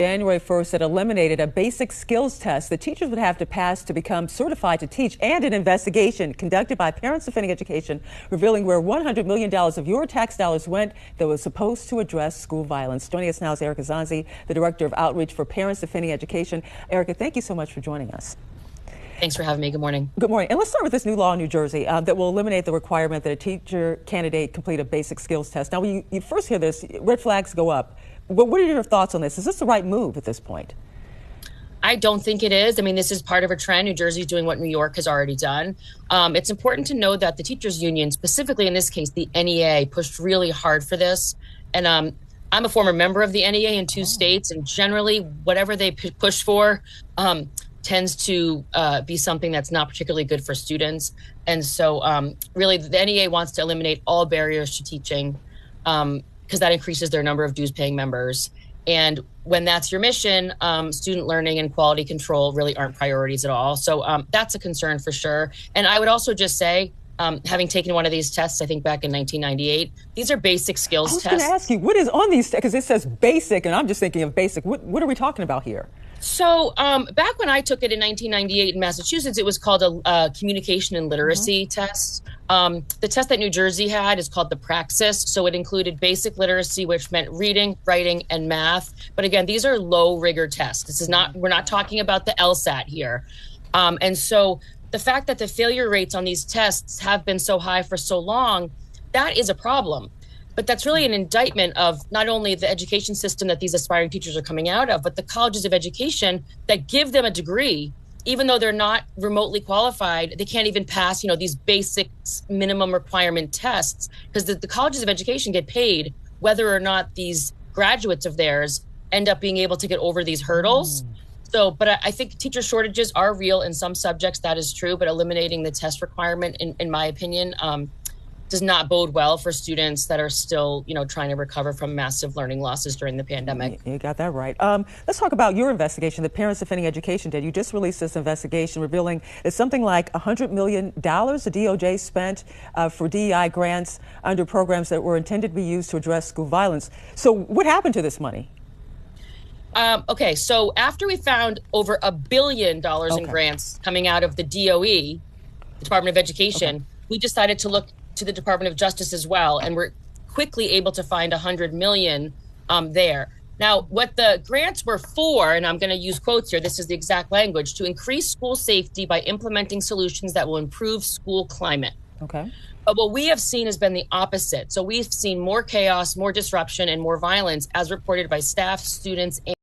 January 1st, it eliminated a basic skills test that teachers would have to pass to become certified to teach, and an investigation conducted by Parents Defending Education revealing where $100 million of your tax dollars went that was supposed to address school violence. Joining us now is Erica Zanzi, the Director of Outreach for Parents Defending Education. Erica, thank you so much for joining us. Thanks for having me. Good morning. Good morning. And let's start with this new law in New Jersey that will eliminate the requirement that a teacher candidate complete a basic skills test. Now, when you first hear this, red flags go up. But what are your thoughts on this? Is this the right move at this point? I don't think it is. I mean, this is part of a trend. New Jersey is doing what New York has already done. It's important to know that the teachers union, specifically in this case, the NEA, pushed really hard for this. And I'm a former member of the NEA in two states, and generally whatever they push for tends to be something that's not particularly good for students. And so really the NEA wants to eliminate all barriers to teaching because that increases their number of dues-paying members. And when that's your mission, student learning and quality control really aren't priorities at all. So that's a concern for sure. And I would also just say, having taken one of these tests, I think back in 1998, these are basic skills tests. I was going to ask you, what is on these? Because it says basic, and I'm just thinking of basic. What are we talking about here? So back when I took it in 1998 in Massachusetts, it was called a communication and literacy test. The test that New Jersey had is called the Praxis. So it included basic literacy, which meant reading, writing, and math. But again, these are low rigor tests. This is not, we're not talking about the LSAT here. And so the fact that the failure rates on these tests have been so high for so long, that is a problem. But that's really an indictment of not only the education system that these aspiring teachers are coming out of, but the colleges of education that give them a degree, even though they're not remotely qualified. They can't even pass, these basic minimum requirement tests, because the colleges of education get paid whether or not these graduates of theirs end up being able to get over these hurdles. So, but I think teacher shortages are real in some subjects. That is true. But eliminating the test requirement, in my opinion, does not bode well for students that are still, trying to recover from massive learning losses during the pandemic. You got that right. Let's talk about your investigation that Parents Defending Education did. You just released this investigation revealing that something like $100 million the DOJ spent for DEI grants under programs that were intended to be used to address school violence. So what happened to this money? Okay, so after we found over $1 billion in grants coming out of the DOE, the Department of Education, we decided to look to the Department of Justice as well, and we're quickly able to find $100 million there. Now, what the grants were for, and I'm going to use quotes here, this is the exact language, to increase school safety by implementing solutions that will improve school climate. Okay. But what we have seen has been the opposite. So we've seen more chaos, more disruption, and more violence, as reported by staff, students, and